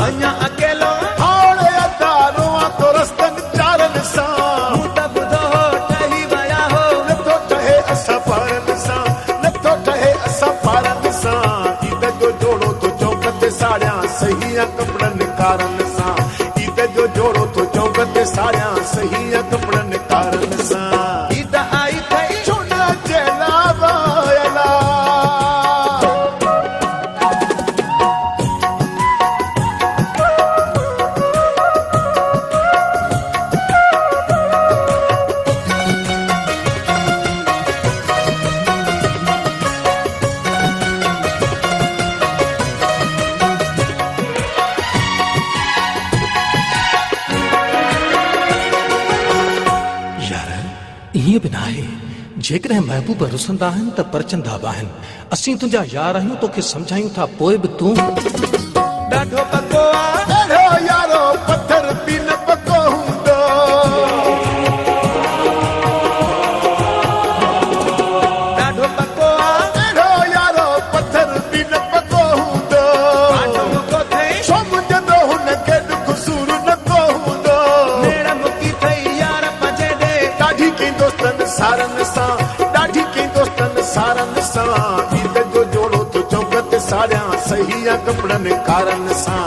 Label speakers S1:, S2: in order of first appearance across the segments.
S1: अञा अकेलो
S2: हाणे अदारो तो रस्तन चारन सा
S1: मूं त ॿुधो हो ठही विया हो
S2: नथो ठहे असां पारन सा नथो ठहे असां पारन सा ईद जो जोड़ो तो चौक ते साड़ियां सही कपड़न कारन सा ईद जो जोड़ो तो चौक ते साड़ियां सही कपड़न कारन सा
S1: ईद आई थई
S2: छोना चला वायला
S3: ईअं बि न आहे जेकॾहिं महबूब रुसंदा आहिनि त परचंदा बि आहिनि असीं तुंहिंजा यार आहियूं तोखे सम्झायूं था पोइ बि तूं
S1: ॾाढो पको आहे
S2: अड़ो यारो पत्थर बि न पको हूंदो
S1: ॾाढो पको आहे
S2: अड़ो यारो पत्थर बि न पको हूंदो
S1: पाठो मुको थई
S2: छो मुंहिंजो हुनखे ॾुख सूर न को हूंदो
S1: मेड़ मुकी थई यार पंजे ॾे
S2: ॾाढी कंहिं दोस्तनि सारनि सां ॾाढी कंहिं दोस्तनि सारनि सां ईद जो जोड़ो तो चौक ते साड़ियां सही कपड़नि कारनि सां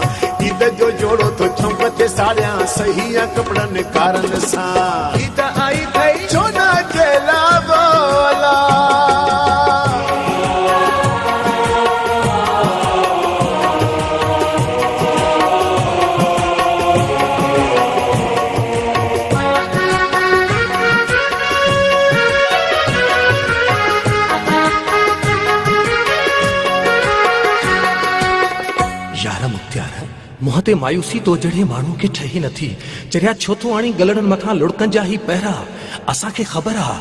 S2: ईद जो जोड़ो तो चौक ते साड़ियां सही कपड़नि कारनि सां
S1: ईद आई थई
S2: छोना चला बोला
S3: यार मुख्तियार मुंहं ते मायूसी तो जहिड़े माण्हू खे ठही नथी चरिया छो थो आणी गलड़नि मथां लुड़कनि जा ही पहिरा असांखे ख़बर आहे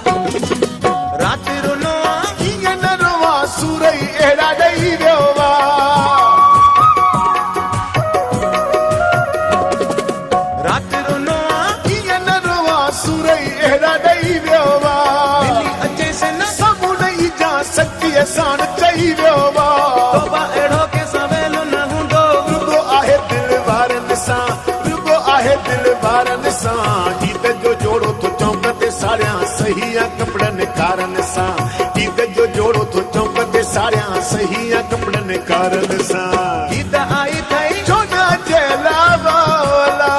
S1: राति रुनो आहे
S2: कीअं न रोवां सूरई अहिड़ा ॾेई वियो
S1: राति रुनो आहे
S2: कीअं न रोवां सूरई अहिड़ा ॾेई वियो
S1: दिल्ली अचे से न
S2: साम्हूं ॾेई जा सच्चीअ साण चई वियो
S1: तोबा अहिड़ो के सवेल न हूंदो
S2: रुगो आहे दिल वारनि सां रुगो आहे दिल वारनि सां ईद जो जोड़ो तो चौक ते साड़ियां सही कपड़नि कारनि सां ईद जो जोड़ो तो चौक ते साड़ियां सही कपड़नि कारनि सां
S1: ईद आई थई
S2: छोना चला बोला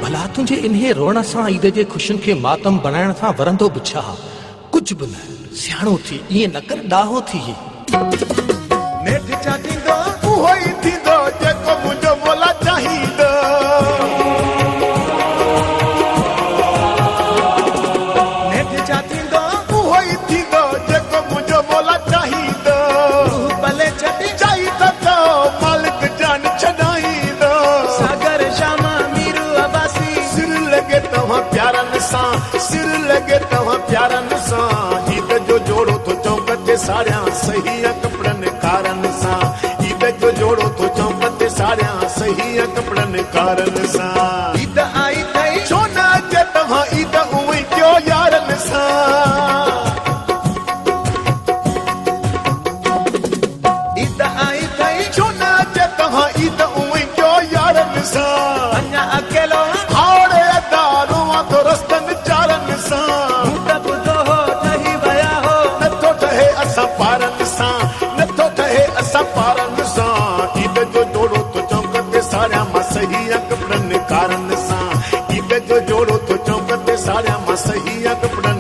S3: भला तुंहिंजे इन्हे रोअण सां ईद जे ख़ुशियुनि खे मातम बणाइण सां वरंदो बि छा कुझु बि न सियाणो थी ईअं न कर ॾाहो थी
S1: नेठ छा थींदो
S2: उहो ई थींदो जेको मुंहिंजो मोला चाहींदो
S1: नेठ छा थींदो
S2: उहो ई थींदो जेको मुंहिंजो मोला चाहींदो
S1: तूं भले छॾी
S2: चाही त चओ मालिक जान छॾाईंदो
S1: सागर शामा मीरू अबासी
S2: सिर लॻे तव्हां प्यारनि सां सिर लॻे तव्हां प्यारनि सां ईद जो जोड़ो तो चौक ते साड़ियां सही कपड़नि कारनि सां ईद जो जोड़ो तो चौक ते साड़ियां सही कपड़नि कारनि सां
S1: ईद आई थई
S2: छो न अचे तव्हां ईद उहो ई कयो यारनि सां
S1: ईद आई थई
S2: छो न अचे तव्हां ईद उहो ई कयो यारनि सां
S1: अञा अकेलो
S2: हाणे अदारो तो रस्तनि चारनि सां
S1: मूं त ॿुधो हो ठही विया हो
S2: नथो ठहे असां पारनि सां नथो ठहे असां पारनि सां ईद जो जोड़ो तो चौक ते साड़ियां मां सही कपड़नि कारनि सां ईद जो जोड़ो तो चौक ते साड़ियां मां सही कपड़नि